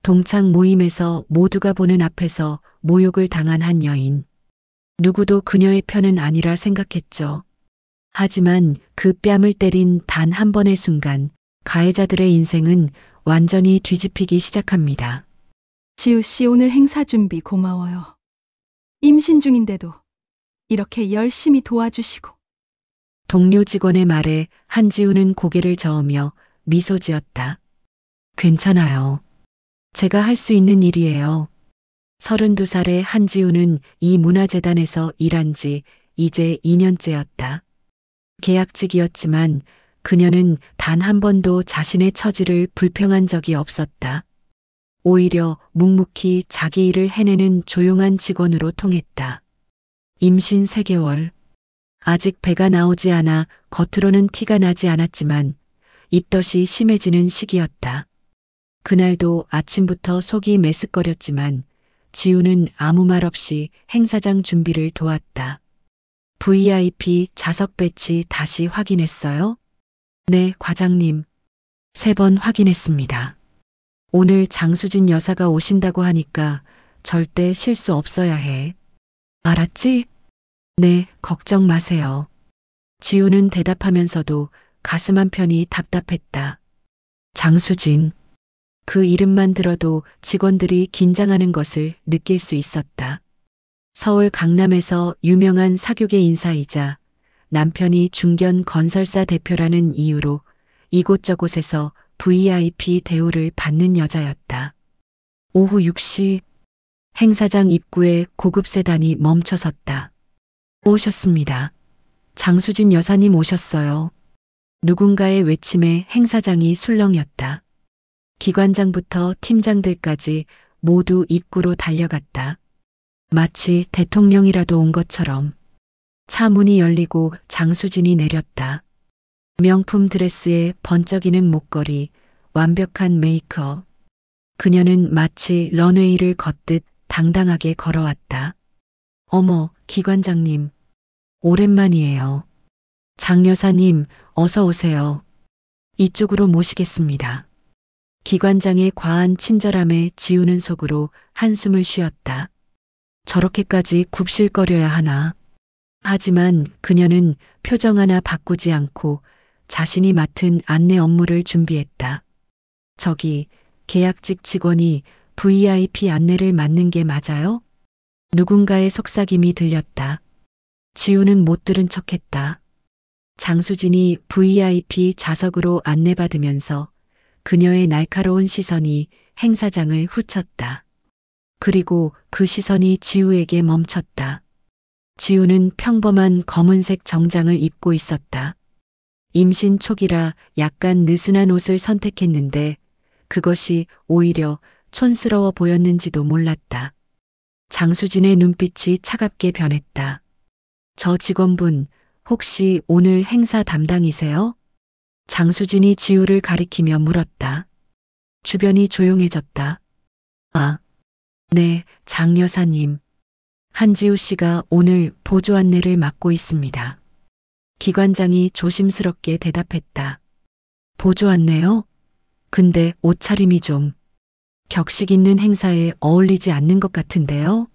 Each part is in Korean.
동창 모임에서 모두가 보는 앞에서 모욕을 당한 한 여인. 누구도 그녀의 편은 아니라 생각했죠. 하지만 그 뺨을 때린 단 한 번의 순간 가해자들의 인생은 완전히 뒤집히기 시작합니다. 지우 씨, 오늘 행사 준비 고마워요. 임신 중인데도 이렇게 열심히 도와주시고. 동료 직원의 말에 한지우는 고개를 저으며 미소 지었다. 괜찮아요. 제가 할 수 있는 일이에요. 32살의 한지우는 이 문화재단에서 일한 지 이제 2년째였다. 계약직이었지만 그녀는 단 한 번도 자신의 처지를 불평한 적이 없었다. 오히려 묵묵히 자기 일을 해내는 조용한 직원으로 통했다. 임신 3개월. 아직 배가 나오지 않아 겉으로는 티가 나지 않았지만 입덧이 심해지는 시기였다. 그날도 아침부터 속이 메스꺼렸지만 지우는 아무 말 없이 행사장 준비를 도왔다. VIP 좌석 배치 다시 확인했어요? 네, 과장님. 3번 확인했습니다. 오늘 장수진 여사가 오신다고 하니까 절대 실수 없어야 해. 알았지? 네, 걱정 마세요. 지우는 대답하면서도 가슴 한편이 답답했다. 장수진. 그 이름만 들어도 직원들이 긴장하는 것을 느낄 수 있었다. 서울 강남에서 유명한 사교계 인사이자 남편이 중견 건설사 대표라는 이유로 이곳저곳에서 VIP 대우를 받는 여자였다. 오후 6시 행사장 입구에 고급 세단이 멈춰섰다. 오셨습니다. 장수진 여사님 오셨어요. 누군가의 외침에 행사장이 술렁였다. 기관장부터 팀장들까지 모두 입구로 달려갔다. 마치 대통령이라도 온 것처럼. 차 문이 열리고 장수진이 내렸다. 명품 드레스에 번쩍이는 목걸이, 완벽한 메이크업. 그녀는 마치 런웨이를 걷듯 당당하게 걸어왔다. 어머, 기관장님. 오랜만이에요. 장 여사님, 어서 오세요. 이쪽으로 모시겠습니다. 기관장의 과한 친절함에 지우는 속으로 한숨을 쉬었다. 저렇게까지 굽실거려야 하나. 하지만 그녀는 표정 하나 바꾸지 않고 자신이 맡은 안내 업무를 준비했다. 저기, 계약직 직원이 VIP 안내를 맡는 게 맞아요? 누군가의 속삭임이 들렸다. 지우는 못 들은 척했다. 장수진이 VIP 좌석으로 안내받으면서 그녀의 날카로운 시선이 행사장을 훑쳤다. 그리고 그 시선이 지우에게 멈췄다. 지우는 평범한 검은색 정장을 입고 있었다. 임신 초기라 약간 느슨한 옷을 선택했는데 그것이 오히려 촌스러워 보였는지도 몰랐다. 장수진의 눈빛이 차갑게 변했다. 저 직원분, 혹시 오늘 행사 담당이세요? 장수진이 지우를 가리키며 물었다. 주변이 조용해졌다. 아, 네, 장 여사님. 한지우 씨가 오늘 보조 안내를 맡고 있습니다. 기관장이 조심스럽게 대답했다. 보조 안내요? 근데 옷차림이 좀 격식 있는 행사에 어울리지 않는 것 같은데요?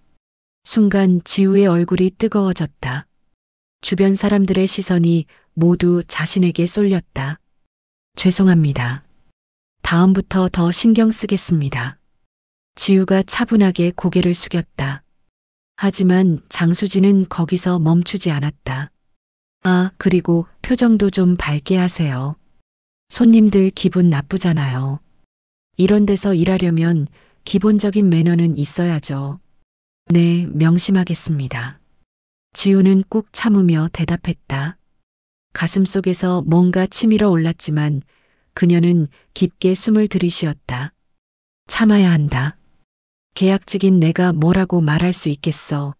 순간 지우의 얼굴이 뜨거워졌다. 주변 사람들의 시선이 모두 자신에게 쏠렸다. 죄송합니다. 다음부터 더 신경 쓰겠습니다. 지우가 차분하게 고개를 숙였다. 하지만 장수진은 거기서 멈추지 않았다. 아, 그리고 표정도 좀 밝게 하세요. 손님들 기분 나쁘잖아요. 이런 데서 일하려면 기본적인 매너는 있어야죠. 네, 명심하겠습니다. 지우는 꾹 참으며 대답했다. 가슴속에서 뭔가 치밀어 올랐지만 그녀는 깊게 숨을 들이쉬었다. 참아야 한다. 계약직인 내가 뭐라고 말할 수 있겠어.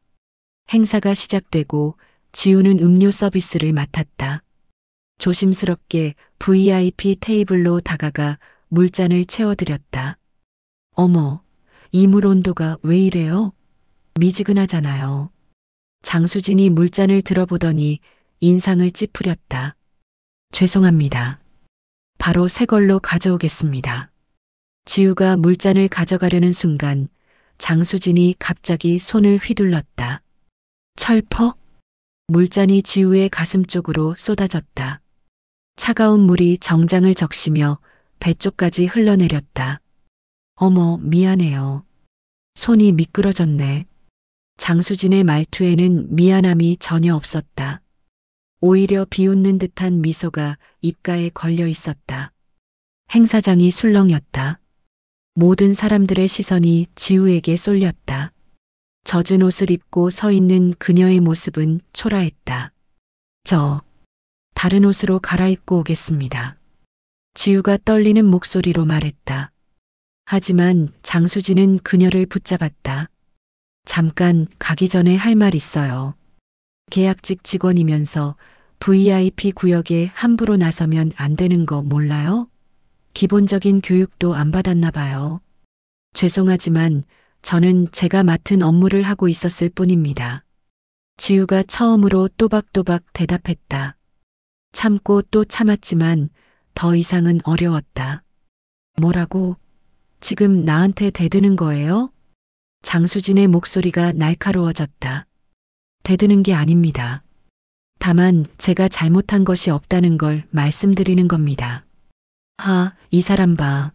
행사가 시작되고 지우는 음료 서비스를 맡았다. 조심스럽게 VIP 테이블로 다가가 물잔을 채워드렸다. 어머, 이 물 온도가 왜 이래요? 미지근하잖아요. 장수진이 물잔을 들어보더니 인상을 찌푸렸다. 죄송합니다. 바로 새 걸로 가져오겠습니다. 지우가 물잔을 가져가려는 순간 장수진이 갑자기 손을 휘둘렀다. 철퍽! 물잔이 지우의 가슴 쪽으로 쏟아졌다. 차가운 물이 정장을 적시며 배 쪽까지 흘러내렸다. 어머, 미안해요. 손이 미끄러졌네. 장수진의 말투에는 미안함이 전혀 없었다. 오히려 비웃는 듯한 미소가 입가에 걸려 있었다. 행사장이 술렁였다. 모든 사람들의 시선이 지우에게 쏠렸다. 젖은 옷을 입고 서 있는 그녀의 모습은 초라했다. 다른 옷으로 갈아입고 오겠습니다. 지우가 떨리는 목소리로 말했다. 하지만 장수진은 그녀를 붙잡았다. 잠깐 가기 전에 할 말 있어요. 계약직 직원이면서 VIP 구역에 함부로 나서면 안 되는 거 몰라요? 기본적인 교육도 안 받았나 봐요. 죄송하지만 저는 제가 맡은 업무를 하고 있었을 뿐입니다. 지우가 처음으로 또박또박 대답했다. 참고 또 참았지만 더 이상은 어려웠다. 뭐라고? 지금 나한테 대드는 거예요? 장수진의 목소리가 날카로워졌다. 대드는 게 아닙니다. 다만 제가 잘못한 것이 없다는 걸 말씀드리는 겁니다. 이 사람 봐.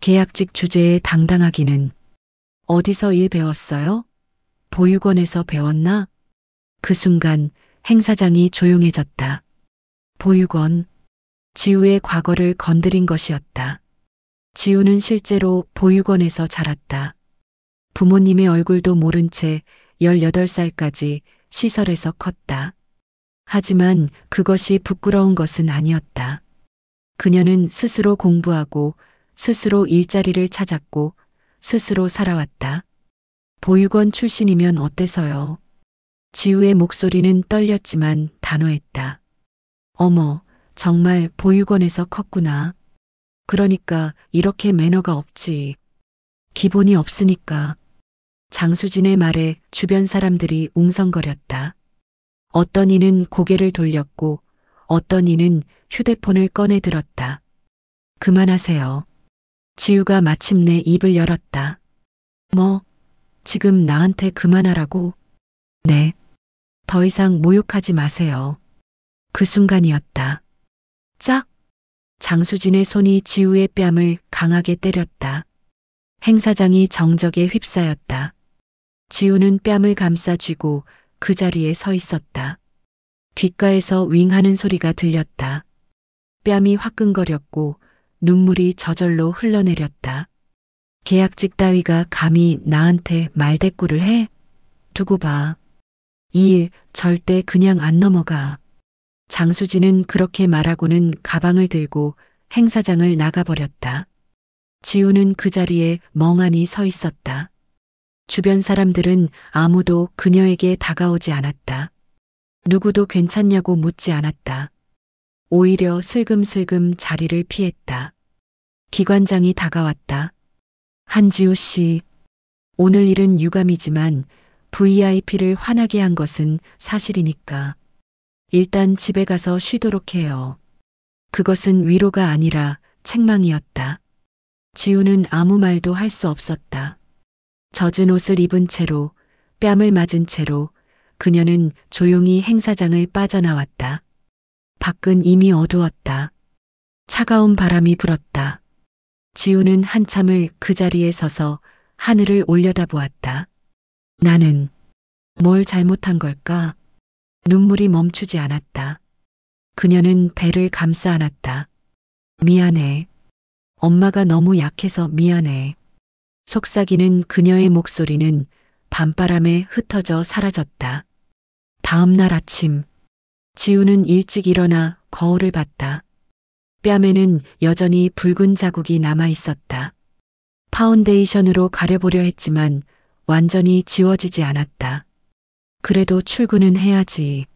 계약직 주제에 당당하기는. 어디서 일 배웠어요? 보육원에서 배웠나? 그 순간 행사장이 조용해졌다. 보육원. 지우의 과거를 건드린 것이었다. 지우는 실제로 보육원에서 자랐다. 부모님의 얼굴도 모른 채 18살까지 시설에서 컸다. 하지만 그것이 부끄러운 것은 아니었다. 그녀는 스스로 공부하고 스스로 일자리를 찾았고 스스로 살아왔다. 보육원 출신이면 어때서요? 지우의 목소리는 떨렸지만 단호했다. 어머, 정말 보육원에서 컸구나. 그러니까 이렇게 매너가 없지. 기본이 없으니까. 장수진의 말에 주변 사람들이 웅성거렸다. 어떤 이는 고개를 돌렸고 어떤 이는 휴대폰을 꺼내 들었다. 그만하세요. 지우가 마침내 입을 열었다. 뭐? 지금 나한테 그만하라고? 네. 더 이상 모욕하지 마세요. 그 순간이었다. 짝! 장수진의 손이 지우의 뺨을 강하게 때렸다. 행사장이 정적에 휩싸였다. 지우는 뺨을 감싸 쥐고 그 자리에 서 있었다. 귓가에서 윙하는 소리가 들렸다. 뺨이 화끈거렸고 눈물이 저절로 흘러내렸다. 계약직 따위가 감히 나한테 말대꾸를 해? 두고 봐. 이 일 절대 그냥 안 넘어가. 장수진은 그렇게 말하고는 가방을 들고 행사장을 나가버렸다. 지우는 그 자리에 멍하니 서 있었다. 주변 사람들은 아무도 그녀에게 다가오지 않았다. 누구도 괜찮냐고 묻지 않았다. 오히려 슬금슬금 자리를 피했다. 기관장이 다가왔다. 한지우 씨, 오늘 일은 유감이지만 VIP를 화나게 한 것은 사실이니까 일단 집에 가서 쉬도록 해요. 그것은 위로가 아니라 책망이었다. 지우는 아무 말도 할 수 없었다. 젖은 옷을 입은 채로 뺨을 맞은 채로 그녀는 조용히 행사장을 빠져나왔다. 밖은 이미 어두웠다. 차가운 바람이 불었다. 지우는 한참을 그 자리에 서서 하늘을 올려다보았다. 나는 뭘 잘못한 걸까? 눈물이 멈추지 않았다. 그녀는 배를 감싸 안았다. 미안해. 엄마가 너무 약해서 미안해. 속삭이는 그녀의 목소리는 밤바람에 흩어져 사라졌다. 다음 날 아침, 지우는 일찍 일어나 거울을 봤다. 뺨에는 여전히 붉은 자국이 남아 있었다. 파운데이션으로 가려보려 했지만 완전히 지워지지 않았다. 그래도 출근은 해야지.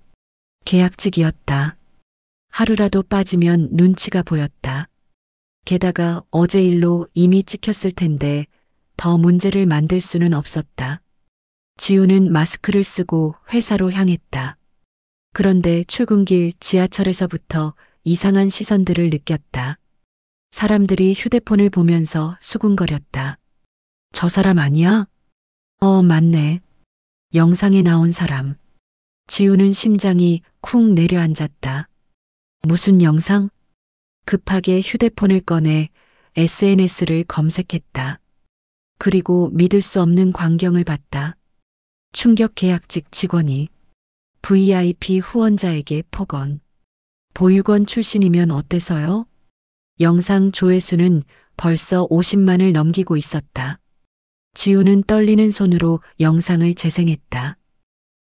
계약직이었다. 하루라도 빠지면 눈치가 보였다. 게다가 어제 일로 이미 찍혔을 텐데 더 문제를 만들 수는 없었다. 지우는 마스크를 쓰고 회사로 향했다. 그런데 출근길 지하철에서부터 이상한 시선들을 느꼈다. 사람들이 휴대폰을 보면서 수군거렸다. 저 사람 아니야? 맞네. 영상에 나온 사람. 지우는 심장이 쿵 내려앉았다. 무슨 영상? 급하게 휴대폰을 꺼내 SNS를 검색했다. 그리고 믿을 수 없는 광경을 봤다. 충격 계약직 직원이 VIP 후원자에게 폭언. 보육원 출신이면 어때서요? 영상 조회수는 벌써 50만을 넘기고 있었다. 지우는 떨리는 손으로 영상을 재생했다.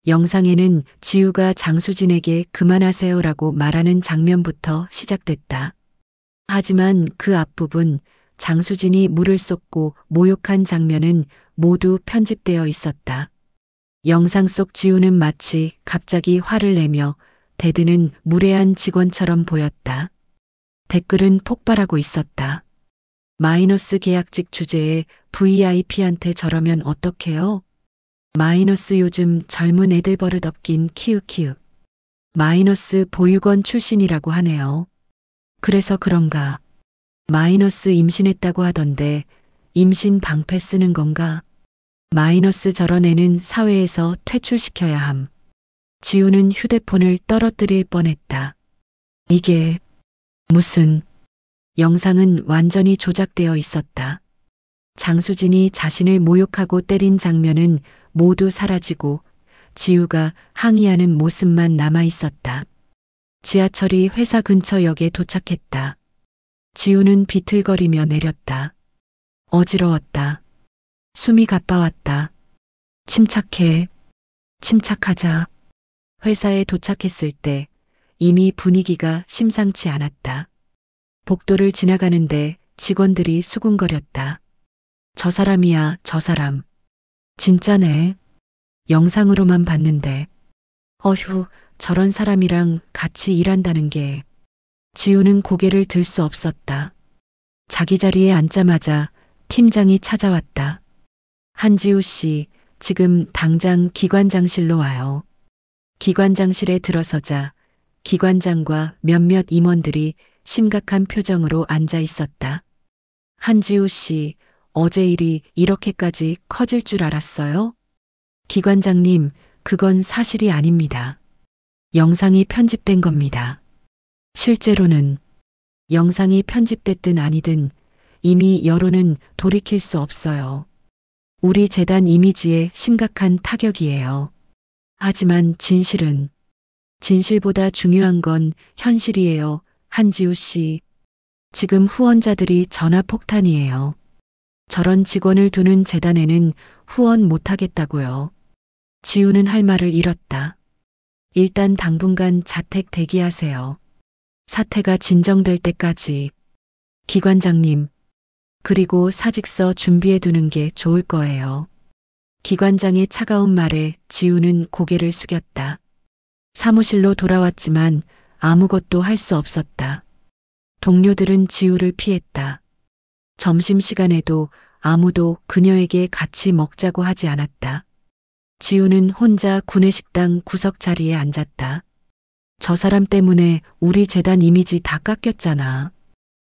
영상에는 지우가 장수진에게 그만하세요라고 말하는 장면부터 시작됐다. 하지만 그 앞부분 장수진이 물을 쏟고 모욕한 장면은 모두 편집되어 있었다. 영상 속 지우는 마치 갑자기 화를 내며 대드는 무례한 직원처럼 보였다. 댓글은 폭발하고 있었다. 마이너스 계약직 주제에 VIP한테 저러면 어떡해요? 마이너스 요즘 젊은 애들 버릇 없긴 키읔키읔. 마이너스 보육원 출신이라고 하네요. 그래서 그런가. 마이너스 임신했다고 하던데 임신 방패 쓰는 건가? 마이너스 저런 애는 사회에서 퇴출시켜야 함. 지우는 휴대폰을 떨어뜨릴 뻔했다. 이게 무슨... 영상은 완전히 조작되어 있었다. 장수진이 자신을 모욕하고 때린 장면은 모두 사라지고 지우가 항의하는 모습만 남아 있었다. 지하철이 회사 근처 역에 도착했다. 지우는 비틀거리며 내렸다. 어지러웠다. 숨이 가빠왔다. 침착해. 침착하자. 회사에 도착했을 때 이미 분위기가 심상치 않았다. 복도를 지나가는데 직원들이 수군거렸다. 저 사람이야, 저 사람. 진짜네. 영상으로만 봤는데. 어휴, 저런 사람이랑 같이 일한다는 게. 지우는 고개를 들 수 없었다. 자기 자리에 앉자마자 팀장이 찾아왔다. 한지우 씨, 지금 당장 기관장실로 와요. 기관장실에 들어서자 기관장과 몇몇 임원들이 심각한 표정으로 앉아 있었다. 한지우 씨, 어제 일이 이렇게까지 커질 줄 알았어요? 기관장님, 그건 사실이 아닙니다. 영상이 편집된 겁니다. 실제로는 영상이 편집됐든 아니든 이미 여론은 돌이킬 수 없어요. 우리 재단 이미지에 심각한 타격이에요. 하지만 진실보다 중요한 건 현실이에요. 한지우 씨, 지금 후원자들이 전화 폭탄이에요. 저런 직원을 두는 재단에는 후원 못하겠다고요. 지우는 할 말을 잃었다. 일단 당분간 자택 대기하세요. 사태가 진정될 때까지. 기관장님, 그리고 사직서 준비해 두는 게 좋을 거예요. 기관장의 차가운 말에 지우는 고개를 숙였다. 사무실로 돌아왔지만 아무것도 할 수 없었다. 동료들은 지우를 피했다. 점심시간에도 아무도 그녀에게 같이 먹자고 하지 않았다. 지우는 혼자 구내식당 구석 자리에 앉았다. 저 사람 때문에 우리 재단 이미지 다 깎였잖아.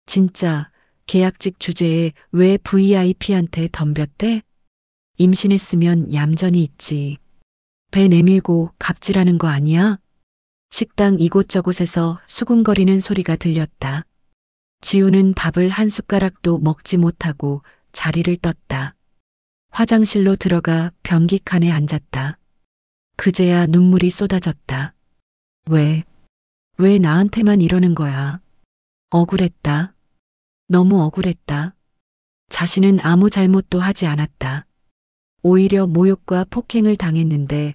진짜 계약직 주제에 왜 VIP한테 덤볐대? 임신했으면 얌전히 있지. 배 내밀고 갑질하는 거 아니야? 식당 이곳저곳에서 수군거리는 소리가 들렸다. 지우는 밥을 한 숟가락도 먹지 못하고 자리를 떴다. 화장실로 들어가 변기칸에 앉았다. 그제야 눈물이 쏟아졌다. 왜 나한테만 이러는 거야? 억울했다. 너무 억울했다. 자신은 아무 잘못도 하지 않았다. 오히려 모욕과 폭행을 당했는데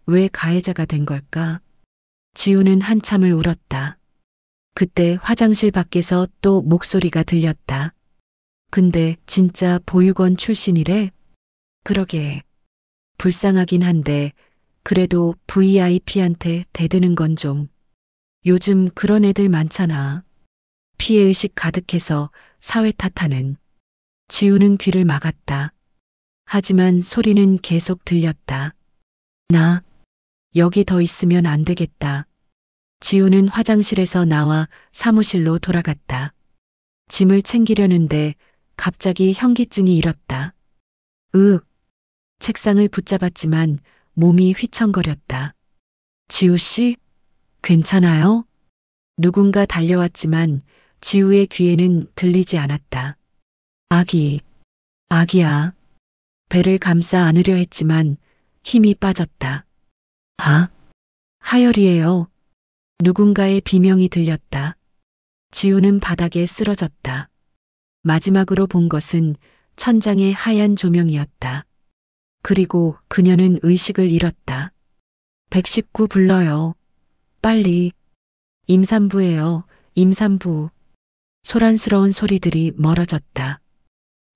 왜 가해자가 된 걸까? 지우는 한참을 울었다. 그때 화장실 밖에서 또 목소리가 들렸다. 근데 진짜 보육원 출신이래? 그러게. 불쌍하긴 한데 그래도 VIP한테 대드는 건 좀. 요즘 그런 애들 많잖아. 피해의식 가득해서 사회 탓하는. 지우는 귀를 막았다. 하지만 소리는 계속 들렸다. 나 여기 더 있으면 안 되겠다. 지우는 화장실에서 나와 사무실로 돌아갔다. 짐을 챙기려는데 갑자기 현기증이 일었다. 으윽. 책상을 붙잡았지만 몸이 휘청거렸다. 지우 씨? 괜찮아요? 누군가 달려왔지만 지우의 귀에는 들리지 않았다. 아기야. 배를 감싸 안으려 했지만 힘이 빠졌다. 하열이에요. 누군가의 비명이 들렸다. 지우는 바닥에 쓰러졌다. 마지막으로 본 것은 천장의 하얀 조명이었다. 그리고 그녀는 의식을 잃었다. 119 불러요. 빨리. 임산부예요. 임산부. 소란스러운 소리들이 멀어졌다.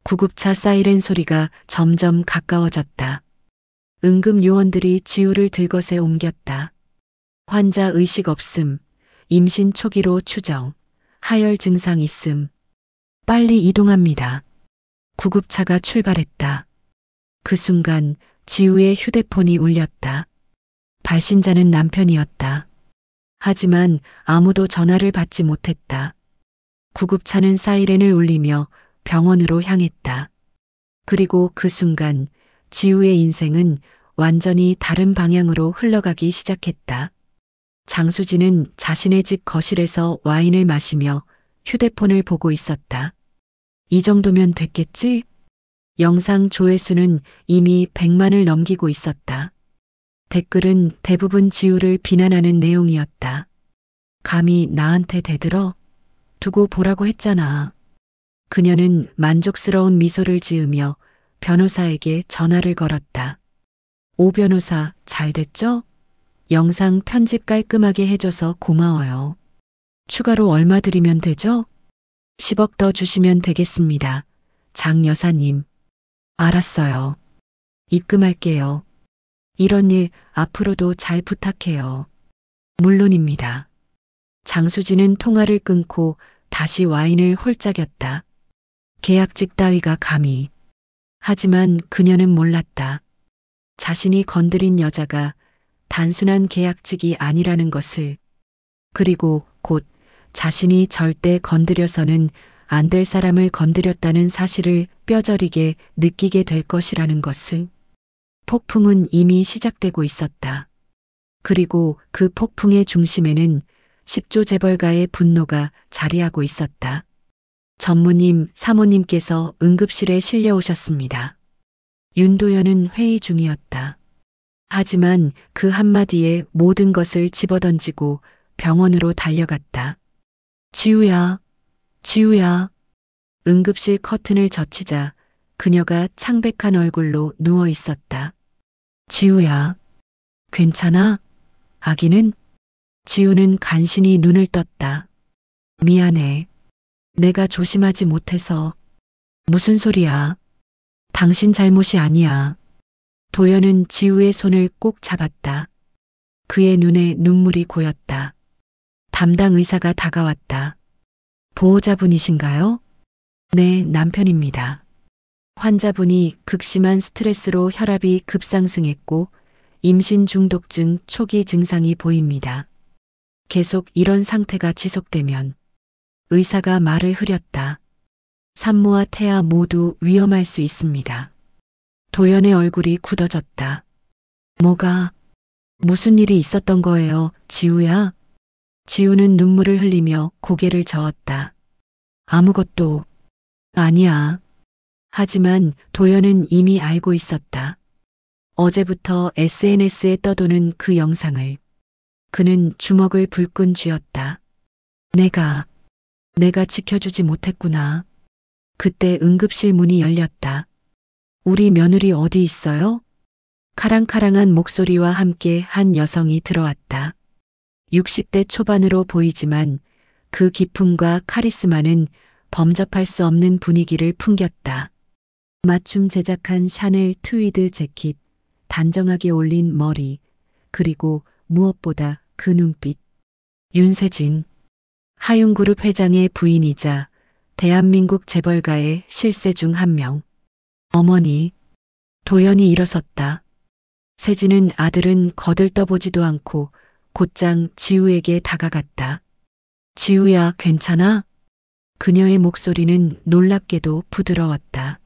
구급차 사이렌 소리가 점점 가까워졌다. 응급 요원들이 지우를 들것에 옮겼다. 환자 의식 없음, 임신 초기로 추정, 하열 증상 있음. 빨리 이동합니다. 구급차가 출발했다. 그 순간 지우의 휴대폰이 울렸다. 발신자는 남편이었다. 하지만 아무도 전화를 받지 못했다. 구급차는 사이렌을 울리며 병원으로 향했다. 그리고 그 순간 지우의 인생은 완전히 다른 방향으로 흘러가기 시작했다. 장수진은 자신의 집 거실에서 와인을 마시며 휴대폰을 보고 있었다. 이 정도면 됐겠지? 영상 조회수는 이미 100만을 넘기고 있었다. 댓글은 대부분 지우를 비난하는 내용이었다. 감히 나한테 대들어? 두고 보라고 했잖아. 그녀는 만족스러운 미소를 지으며 변호사에게 전화를 걸었다. 오 변호사, 잘 됐죠? 영상 편집 깔끔하게 해줘서 고마워요. 추가로 얼마 드리면 되죠? 10억 더 주시면 되겠습니다. 장 여사님. 알았어요. 입금할게요. 이런 일 앞으로도 잘 부탁해요. 물론입니다. 장수진은 통화를 끊고 다시 와인을 홀짝였다. 계약직 따위가 감히. 하지만 그녀는 몰랐다. 자신이 건드린 여자가 단순한 계약직이 아니라는 것을. 그리고 곧 자신이 절대 건드려서는 안 될 사람을 건드렸다는 사실을 뼈저리게 느끼게 될 것이라는 것을. 폭풍은 이미 시작되고 있었다. 그리고 그 폭풍의 중심에는 10조 재벌가의 분노가 자리하고 있었다. 전무님, 사모님께서 응급실에 실려오셨습니다. 윤도현은 회의 중이었다. 하지만 그 한마디에 모든 것을 집어던지고 병원으로 달려갔다. 지우야. 응급실 커튼을 젖히자 그녀가 창백한 얼굴로 누워 있었다. 지우야. 괜찮아? 아기는? 지우는 간신히 눈을 떴다. 미안해. 내가 조심하지 못해서. 무슨 소리야? 당신 잘못이 아니야. 도연은 지우의 손을 꼭 잡았다. 그의 눈에 눈물이 고였다. 담당 의사가 다가왔다. 보호자분이신가요? 네, 남편입니다. 환자분이 극심한 스트레스로 혈압이 급상승했고 임신 중독증 초기 증상이 보입니다. 계속 이런 상태가 지속되면. 의사가 말을 흐렸다. 산모와 태아 모두 위험할 수 있습니다. 도연의 얼굴이 굳어졌다. 무슨 일이 있었던 거예요, 지우야? 지우는 눈물을 흘리며 고개를 저었다. 아무것도 아니야. 하지만 도연은 이미 알고 있었다. 어제부터 SNS에 떠도는 그 영상을. 그는 주먹을 불끈 쥐었다. 내가 지켜주지 못했구나. 그때 응급실 문이 열렸다. 우리 며느리 어디 있어요? 카랑카랑한 목소리와 함께 한 여성이 들어왔다. 60대 초반으로 보이지만 그 기품과 카리스마는 범접할 수 없는 분위기를 풍겼다. 맞춤 제작한 샤넬 트위드 재킷, 단정하게 올린 머리, 그리고 무엇보다 그 눈빛. 윤세진, 하윤그룹 회장의 부인이자 대한민국 재벌가의 실세 중 한 명. 어머니, 도연이 일어섰다. 세진은 아들은 거들떠보지도 않고 곧장 지우에게 다가갔다. 지우야, 괜찮아? 그녀의 목소리는 놀랍게도 부드러웠다.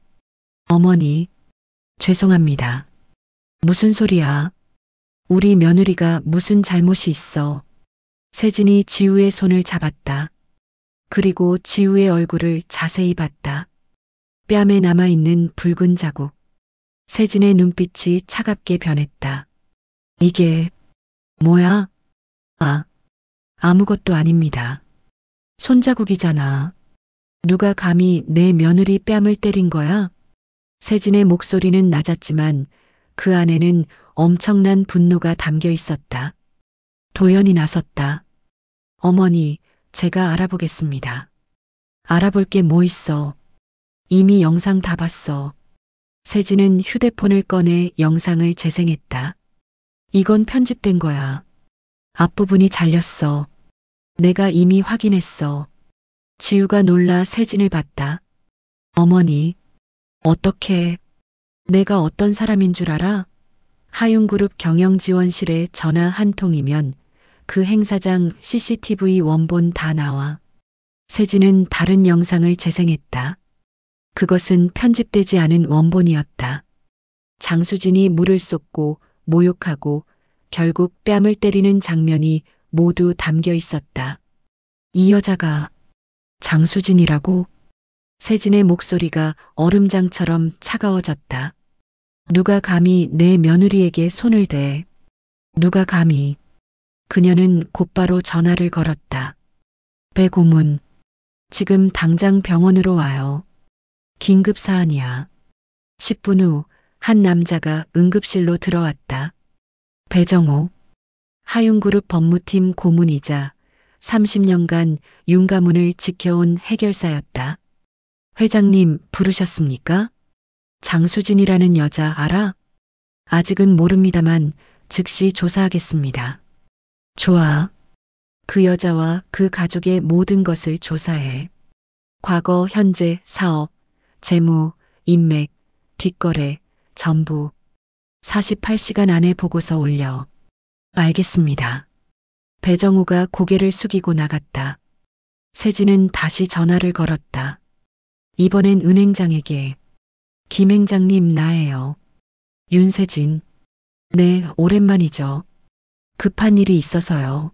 어머니, 죄송합니다. 무슨 소리야? 우리 며느리가 무슨 잘못이 있어? 세진이 지우의 손을 잡았다. 그리고 지우의 얼굴을 자세히 봤다. 뺨에 남아있는 붉은 자국. 세진의 눈빛이 차갑게 변했다. 이게 뭐야? 아무것도 아닙니다. 손자국이잖아. 누가 감히 내 며느리 뺨을 때린 거야? 세진의 목소리는 낮았지만 그 안에는 엄청난 분노가 담겨 있었다. 도연이 나섰다. 어머니, 제가 알아보겠습니다. 알아볼 게 뭐 있어? 이미 영상 다 봤어. 세진은 휴대폰을 꺼내 영상을 재생했다. 이건 편집된 거야. 앞부분이 잘렸어. 내가 이미 확인했어. 지우가 놀라 세진을 봤다. 어머니, 어떻게, 내가 어떤 사람인 줄 알아? 하윤그룹 경영지원실에 전화 한 통이면 그 행사장 CCTV 원본 다 나와. 세진은 다른 영상을 재생했다. 그것은 편집되지 않은 원본이었다. 장수진이 물을 쏟고 모욕하고 결국 뺨을 때리는 장면이 모두 담겨 있었다. 이 여자가 장수진이라고? 세진의 목소리가 얼음장처럼 차가워졌다. 누가 감히 내 며느리에게 손을 대? 누가 감히? 그녀는 곧바로 전화를 걸었다. 배고문, 지금 당장 병원으로 와요. 긴급 사안이야. 10분 후 한 남자가 응급실로 들어왔다. 배정호, 하윤그룹 법무팀 고문이자 30년간 윤가문을 지켜온 해결사였다. 회장님 부르셨습니까? 장수진이라는 여자 알아? 아직은 모릅니다만 즉시 조사하겠습니다. 좋아. 그 여자와 그 가족의 모든 것을 조사해. 과거, 현재, 사업, 재무, 인맥, 뒷거래, 전부 48시간 안에 보고서 올려. 알겠습니다. 배정우가 고개를 숙이고 나갔다. 세진은 다시 전화를 걸었다. 이번엔 은행장에게. 김 행장님 나예요. 윤세진. 네, 오랜만이죠. 급한 일이 있어서요.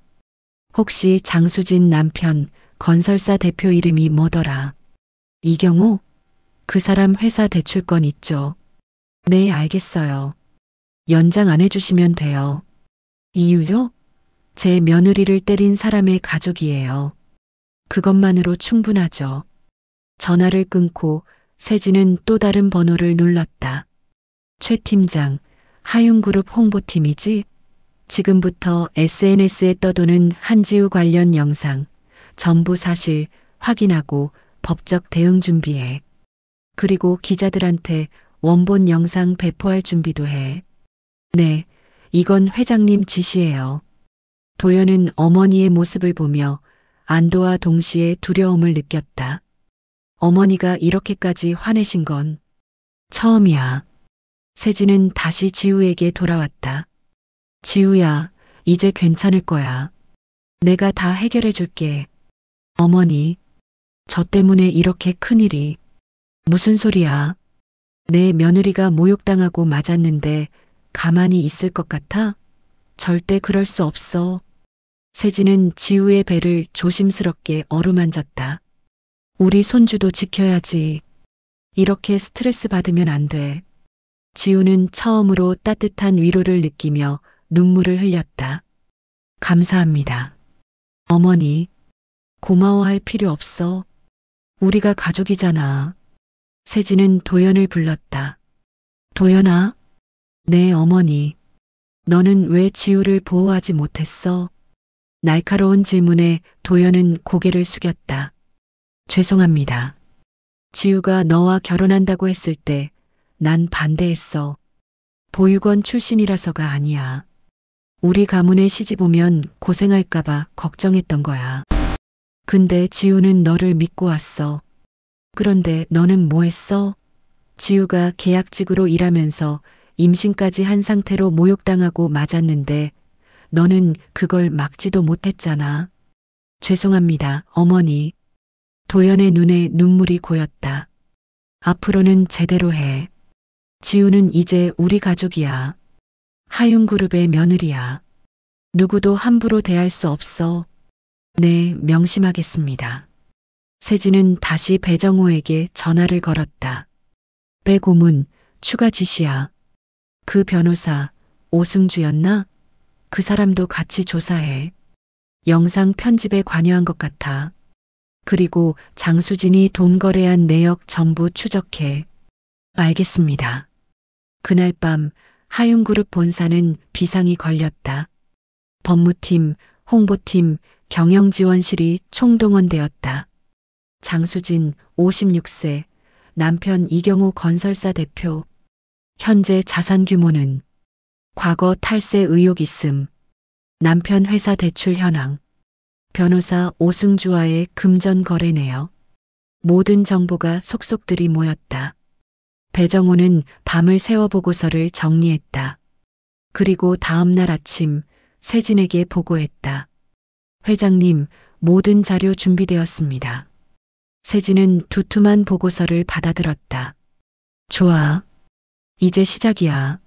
혹시 장수진 남편 건설사 대표 이름이 뭐더라? 이경호? 그 사람 회사 대출권 있죠. 네, 알겠어요. 연장 안 해주시면 돼요. 이유요? 제 며느리를 때린 사람의 가족이에요. 그것만으로 충분하죠. 전화를 끊고 세진은 또 다른 번호를 눌렀다. 최 팀장, 하윤그룹 홍보팀이지? 지금부터 SNS에 떠도는 한지우 관련 영상, 전부 사실 확인하고 법적 대응 준비해. 그리고 기자들한테 원본 영상 배포할 준비도 해. 네, 이건 회장님 지시예요. 도연은 어머니의 모습을 보며 안도와 동시에 두려움을 느꼈다. 어머니가 이렇게까지 화내신 건 처음이야. 세진은 다시 지우에게 돌아왔다. 지우야, 이제 괜찮을 거야. 내가 다 해결해 줄게. 어머니, 저 때문에 이렇게 큰일이. 무슨 소리야? 내 며느리가 모욕당하고 맞았는데 가만히 있을 것 같아? 절대 그럴 수 없어. 세진은 지우의 배를 조심스럽게 어루만졌다. 우리 손주도 지켜야지. 이렇게 스트레스 받으면 안 돼. 지우는 처음으로 따뜻한 위로를 느끼며 눈물을 흘렸다. 감사합니다. 어머니, 고마워할 필요 없어. 우리가 가족이잖아. 세진은 도연을 불렀다. 도연아? 네, 어머니. 너는 왜 지우를 보호하지 못했어? 날카로운 질문에 도연은 고개를 숙였다. 죄송합니다. 지우가 너와 결혼한다고 했을 때 난 반대했어. 보육원 출신이라서가 아니야. 우리 가문에 시집 오면 고생할까봐 걱정했던 거야. 근데 지우는 너를 믿고 왔어. 그런데 너는 뭐 했어? 지우가 계약직으로 일하면서 임신까지 한 상태로 모욕당하고 맞았는데 너는 그걸 막지도 못했잖아. 죄송합니다, 어머니. 도연의 눈에 눈물이 고였다. 앞으로는 제대로 해. 지우는 이제 우리 가족이야. 하윤그룹의 며느리야. 누구도 함부로 대할 수 없어. 네, 명심하겠습니다. 세진은 다시 배정호에게 전화를 걸었다. 배 고문, 추가 지시야. 그 변호사, 오승주였나? 그 사람도 같이 조사해. 영상 편집에 관여한 것 같아. 그리고 장수진이 돈 거래한 내역 전부 추적해. 알겠습니다. 그날 밤 하윤그룹 본사는 비상이 걸렸다. 법무팀, 홍보팀, 경영지원실이 총동원되었다. 장수진 56세, 남편 이경호 건설사 대표. 현재 자산 규모는 과거 탈세 의혹 있음. 남편 회사 대출 현황. 변호사 오승주와의 금전 거래 내역. 모든 정보가 속속들이 모였다. 배정호는 밤을 새워 보고서를 정리했다. 그리고 다음 날 아침 세진에게 보고했다. 회장님, 모든 자료 준비되었습니다. 세진은 두툼한 보고서를 받아들었다. 좋아. 이제 시작이야.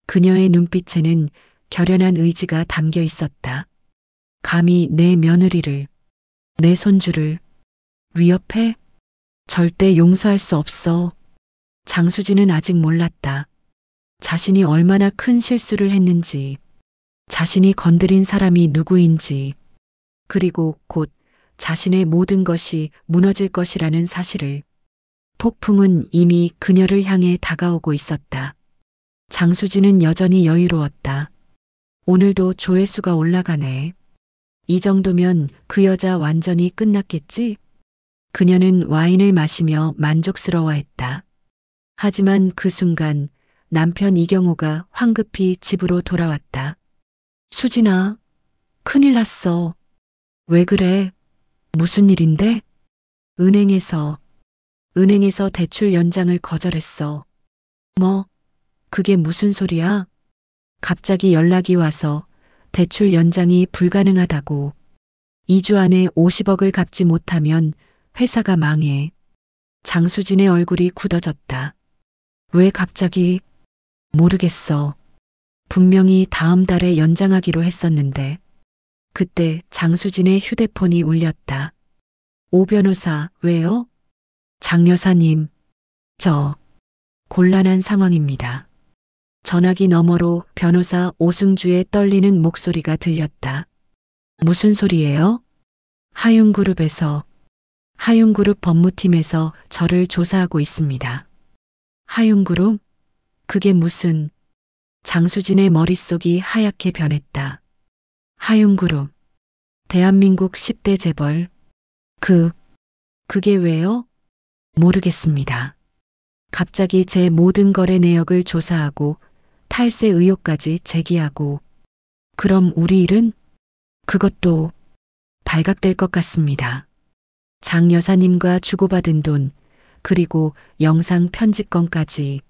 그녀의 눈빛에는 결연한 의지가 담겨 있었다. 감히 내 며느리를, 내 손주를 위협해? 절대 용서할 수 없어. 장수진은 아직 몰랐다. 자신이 얼마나 큰 실수를 했는지, 자신이 건드린 사람이 누구인지, 그리고 곧 자신의 모든 것이 무너질 것이라는 사실을. 폭풍은 이미 그녀를 향해 다가오고 있었다. 장수진은 여전히 여유로웠다. 오늘도 조회수가 올라가네. 이 정도면 그 여자 완전히 끝났겠지? 그녀는 와인을 마시며 만족스러워했다. 하지만 그 순간 남편 이경호가 황급히 집으로 돌아왔다. 수진아, 큰일 났어. 왜 그래? 무슨 일인데? 은행에서 대출 연장을 거절했어. 뭐? 그게 무슨 소리야? 갑자기 연락이 와서 대출 연장이 불가능하다고. 2주 안에 50억을 갚지 못하면 회사가 망해. 장수진의 얼굴이 굳어졌다. 왜 갑자기? 모르겠어. 분명히 다음 달에 연장하기로 했었는데. 그때 장수진의 휴대폰이 울렸다. 오 변호사, 왜요? 장 여사님, 저 곤란한 상황입니다. 전화기 너머로 변호사 오승주의 떨리는 목소리가 들렸다. 무슨 소리예요? 하윤그룹 법무팀에서 저를 조사하고 있습니다. 하윤그룹? 그게 무슨... 장수진의 머릿속이 하얗게 변했다. 하윤그룹, 대한민국 10대 재벌. 그게 왜요? 모르겠습니다. 갑자기 제 모든 거래 내역을 조사하고 탈세 의혹까지 제기하고. 그럼 우리 일은? 그것도 발각될 것 같습니다. 장 여사님과 주고받은 돈, 그리고 영상 편집권까지.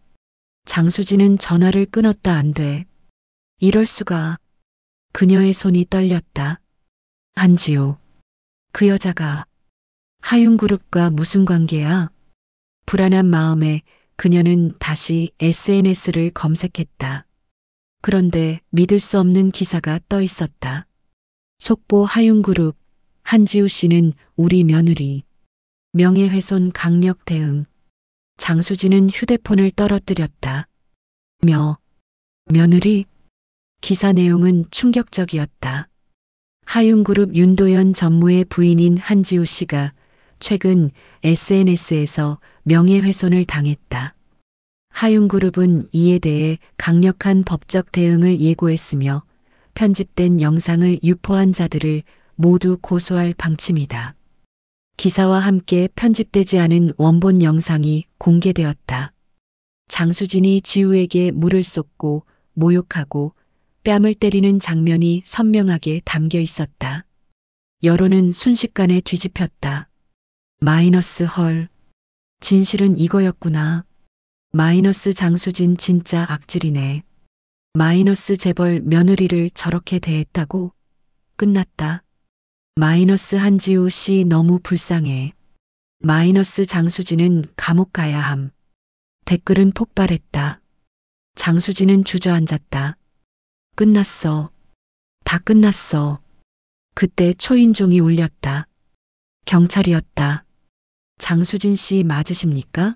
장수진은 전화를 끊었다. 안 돼. 이럴 수가. 그녀의 손이 떨렸다. 한지우, 그 여자가 하윤그룹과 무슨 관계야? 불안한 마음에 그녀는 다시 SNS를 검색했다. 그런데 믿을 수 없는 기사가 떠 있었다. 속보 하윤그룹, 한지우 씨는 우리 며느리. 명예훼손 강력 대응. 장수진은 휴대폰을 떨어뜨렸다. 며느리? 기사 내용은 충격적이었다. 하윤그룹 윤도현 전무의 부인인 한지우 씨가 최근 SNS에서 명예훼손을 당했다. 하윤그룹은 이에 대해 강력한 법적 대응을 예고했으며 편집된 영상을 유포한 자들을 모두 고소할 방침이다. 기사와 함께 편집되지 않은 원본 영상이 공개되었다. 장수진이 지우에게 물을 쏟고 모욕하고 뺨을 때리는 장면이 선명하게 담겨 있었다. 여론은 순식간에 뒤집혔다. 마이너스 헐. 진실은 이거였구나. 마이너스 장수진 진짜 악질이네. 마이너스 재벌 며느리를 저렇게 대했다고? 끝났다. 마이너스 한지우 씨 너무 불쌍해. 마이너스 장수진은 감옥 가야 함. 댓글은 폭발했다. 장수진은 주저앉았다. 끝났어. 다 끝났어. 그때 초인종이 울렸다. 경찰이었다. 장수진 씨 맞으십니까?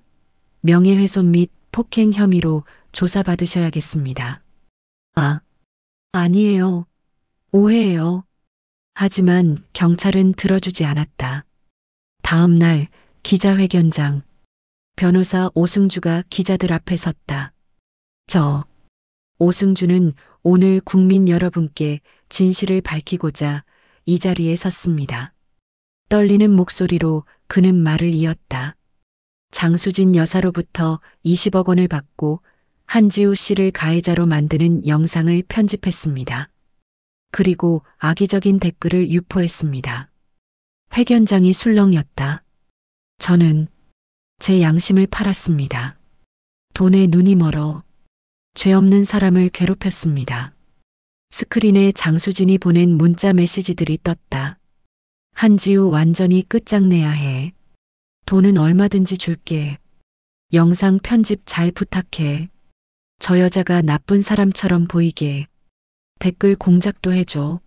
명예훼손 및 폭행 혐의로 조사받으셔야겠습니다. 아니에요. 오해예요. 하지만 경찰은 들어주지 않았다. 다음 날 기자회견장. 변호사 오승주가 기자들 앞에 섰다. 오승주는 오늘 국민 여러분께 진실을 밝히고자 이 자리에 섰습니다. 떨리는 목소리로 그는 말을 이었다. 장수진 여사로부터 20억 원을 받고 한지우 씨를 가해자로 만드는 영상을 편집했습니다. 그리고 악의적인 댓글을 유포했습니다. 회견장이 술렁였다. 저는 제 양심을 팔았습니다. 돈에 눈이 멀어 죄 없는 사람을 괴롭혔습니다. 스크린에 장수진이 보낸 문자 메시지들이 떴다. 한지우 완전히 끝장내야 해. 돈은 얼마든지 줄게. 영상 편집 잘 부탁해. 저 여자가 나쁜 사람처럼 보이게. 댓글 공작도 해줘.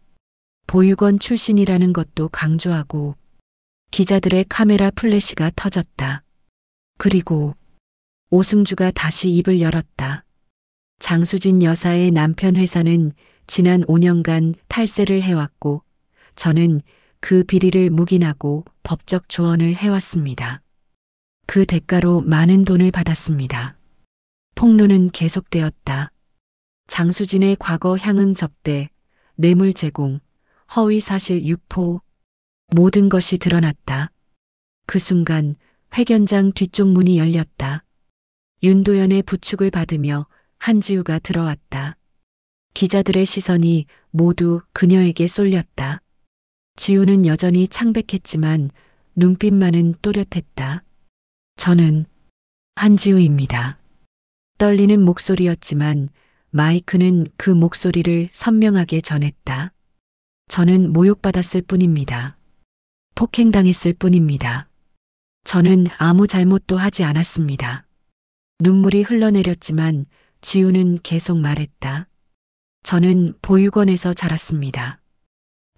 보육원 출신이라는 것도 강조하고. 기자들의 카메라 플래시가 터졌다. 그리고 오승주가 다시 입을 열었다. 장수진 여사의 남편 회사는 지난 5년간 탈세를 해왔고 저는 그 비리를 묵인하고 법적 조언을 해왔습니다. 그 대가로 많은 돈을 받았습니다. 폭로는 계속되었다. 장수진의 과거 향응 접대, 뇌물 제공, 허위 사실 유포, 모든 것이 드러났다. 그 순간 회견장 뒤쪽 문이 열렸다. 윤도현의 부축을 받으며 한지우가 들어왔다. 기자들의 시선이 모두 그녀에게 쏠렸다. 지우는 여전히 창백했지만 눈빛만은 또렷했다. 저는 한지우입니다. 떨리는 목소리였지만 마이크는 그 목소리를 선명하게 전했다. 저는 모욕받았을 뿐입니다. 폭행당했을 뿐입니다. 저는 아무 잘못도 하지 않았습니다. 눈물이 흘러내렸지만 지우는 계속 말했다. 저는 보육원에서 자랐습니다.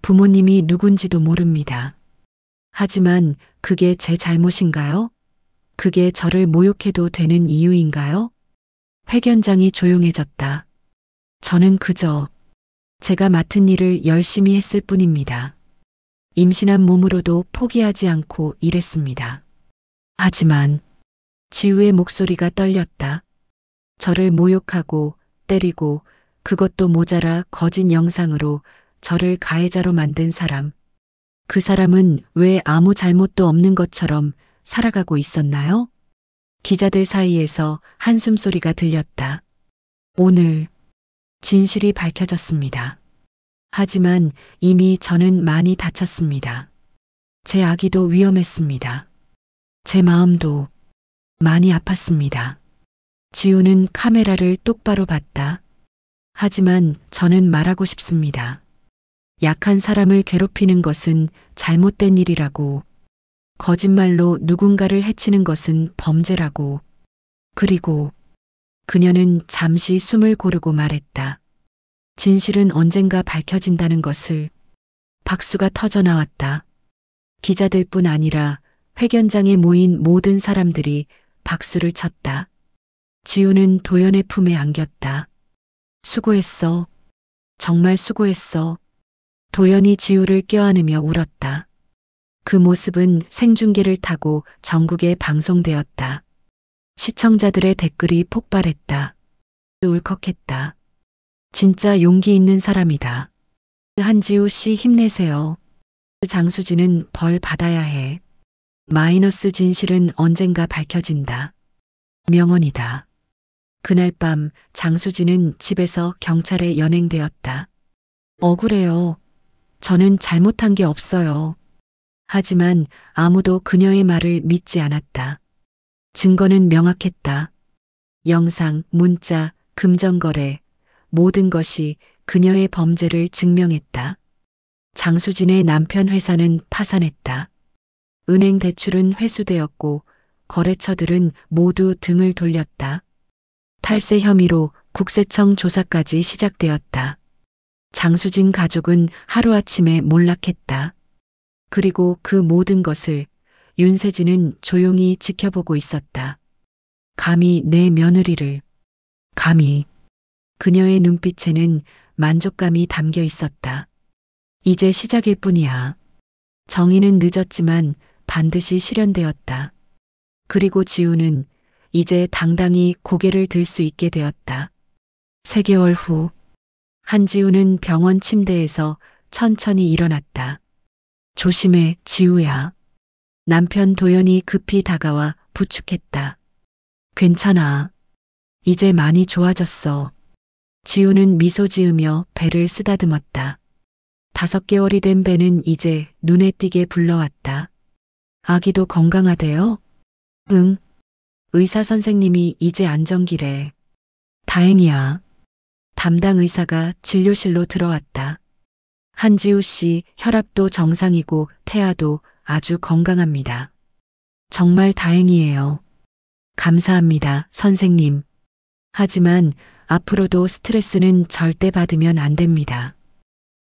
부모님이 누군지도 모릅니다. 하지만 그게 제 잘못인가요? 그게 저를 모욕해도 되는 이유인가요? 회견장이 조용해졌다. 저는 그저 제가 맡은 일을 열심히 했을 뿐입니다. 임신한 몸으로도 포기하지 않고 일했습니다. 하지만 지우의 목소리가 떨렸다. 저를 모욕하고 때리고 그것도 모자라 거짓 영상으로 저를 가해자로 만든 사람. 그 사람은 왜 아무 잘못도 없는 것처럼 살아가고 있었나요? 기자들 사이에서 한숨소리가 들렸다. 오늘 진실이 밝혀졌습니다. 하지만 이미 저는 많이 다쳤습니다. 제 아기도 위험했습니다. 제 마음도 많이 아팠습니다. 지우는 카메라를 똑바로 봤다. 하지만 저는 말하고 싶습니다. 약한 사람을 괴롭히는 것은 잘못된 일이라고, 거짓말로 누군가를 해치는 것은 범죄라고. 그리고 그녀는 잠시 숨을 고르고 말했다. 진실은 언젠가 밝혀진다는 것을. 박수가 터져 나왔다. 기자들뿐 아니라 회견장에 모인 모든 사람들이 박수를 쳤다. 지우는 도연의 품에 안겼다. 수고했어. 정말 수고했어. 도연이 지우를 껴안으며 울었다. 그 모습은 생중계를 타고 전국에 방송되었다. 시청자들의 댓글이 폭발했다. 울컥했다. 진짜 용기 있는 사람이다. 한지우 씨 힘내세요. 장수진은 벌 받아야 해. 마이너스 진실은 언젠가 밝혀진다. 명언이다. 그날 밤 장수진은 집에서 경찰에 연행되었다. 억울해요. 저는 잘못한 게 없어요. 하지만 아무도 그녀의 말을 믿지 않았다. 증거는 명확했다. 영상, 문자, 금전거래, 모든 것이 그녀의 범죄를 증명했다. 장수진의 남편 회사는 파산했다. 은행 대출은 회수되었고 거래처들은 모두 등을 돌렸다. 탈세 혐의로 국세청 조사까지 시작되었다. 장수진 가족은 하루아침에 몰락했다. 그리고 그 모든 것을 윤세진은 조용히 지켜보고 있었다. 감히 내 며느리를, 감히. 그녀의 눈빛에는 만족감이 담겨 있었다. 이제 시작일 뿐이야. 정의는 늦었지만 반드시 실현되었다. 그리고 지우는 이제 당당히 고개를 들 수 있게 되었다. 3개월 후, 한지우는 병원 침대에서 천천히 일어났다. 조심해, 지우야. 남편 도연이 급히 다가와 부축했다. 괜찮아. 이제 많이 좋아졌어. 지우는 미소 지으며 배를 쓰다듬었다. 5개월이 된 배는 이제 눈에 띄게 불러왔다. 아기도 건강하대요? 응. 의사 선생님이 이제 안정기래. 다행이야. 담당 의사가 진료실로 들어왔다. 한지우 씨 혈압도 정상이고 태아도 아주 건강합니다. 정말 다행이에요. 감사합니다, 선생님. 하지만 앞으로도 스트레스는 절대 받으면 안 됩니다.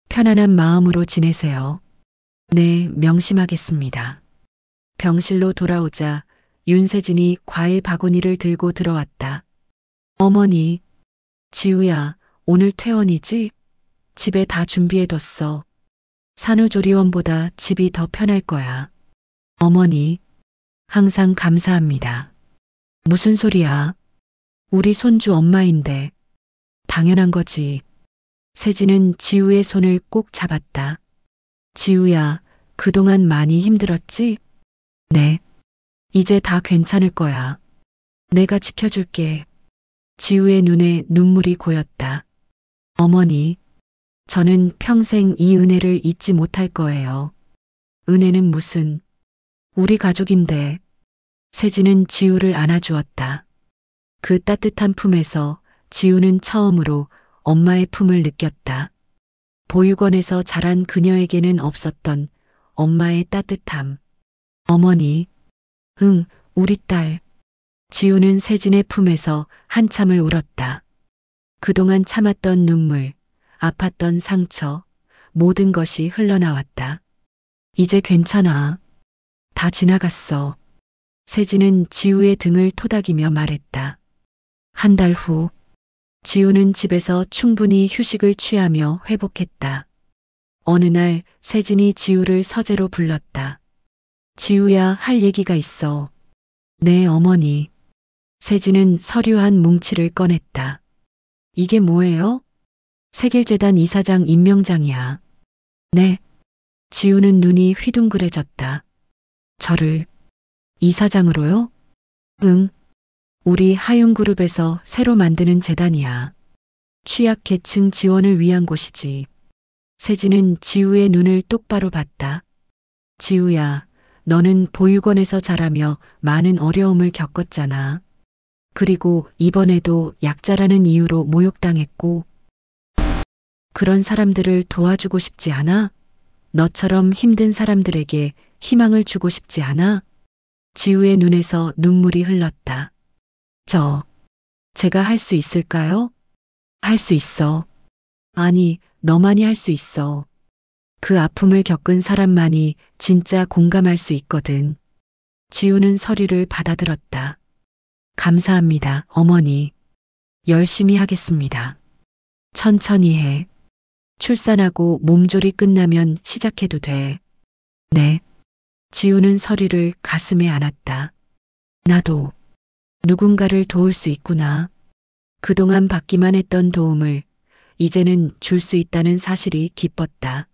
편안한 마음으로 지내세요. 네, 명심하겠습니다. 병실로 돌아오자 윤세진이 과일 바구니를 들고 들어왔다. 어머니, 지우야, 오늘 퇴원이지? 집에 다 준비해뒀어. 산후조리원보다 집이 더 편할 거야. 어머니, 항상 감사합니다. 무슨 소리야? 우리 손주 엄마인데. 당연한 거지. 세진은 지우의 손을 꼭 잡았다. 지우야, 그동안 많이 힘들었지? 네. 이제 다 괜찮을 거야. 내가 지켜줄게. 지우의 눈에 눈물이 고였다. 어머니, 저는 평생 이 은혜를 잊지 못할 거예요. 은혜는 무슨, 우리 가족인데. 세진은 지우를 안아주었다. 그 따뜻한 품에서 지우는 처음으로 엄마의 품을 느꼈다. 보육원에서 자란 그녀에게는 없었던 엄마의 따뜻함. 어머니, 응, 우리 딸. 지우는 세진의 품에서 한참을 울었다. 그동안 참았던 눈물, 아팠던 상처, 모든 것이 흘러나왔다. 이제 괜찮아. 다 지나갔어. 세진은 지우의 등을 토닥이며 말했다. 1달 후, 지우는 집에서 충분히 휴식을 취하며 회복했다. 어느 날 세진이 지우를 서재로 불렀다. 지우야, 할 얘기가 있어. 네, 어머니. 세진은 서류 한 뭉치를 꺼냈다. 이게 뭐예요? 세길재단 이사장 임명장이야. 네. 지우는 눈이 휘둥그레졌다. 저를 이사장으로요? 응. 우리 하윤그룹에서 새로 만드는 재단이야. 취약계층 지원을 위한 곳이지. 세진은 지우의 눈을 똑바로 봤다. 지우야, 너는 보육원에서 자라며 많은 어려움을 겪었잖아. 그리고 이번에도 약자라는 이유로 모욕당했고. 그런 사람들을 도와주고 싶지 않아? 너처럼 힘든 사람들에게 희망을 주고 싶지 않아? 지우의 눈에서 눈물이 흘렀다. 제가 할 수 있을까요? 할 수 있어. 아니, 너만이 할 수 있어. 그 아픔을 겪은 사람만이 진짜 공감할 수 있거든. 지우는 서류를 받아들었다. 감사합니다, 어머니. 열심히 하겠습니다. 천천히 해. 출산하고 몸조리 끝나면 시작해도 돼. 네. 지우는 서류를 가슴에 안았다. 나도 누군가를 도울 수 있구나. 그동안 받기만 했던 도움을 이제는 줄 수 있다는 사실이 기뻤다.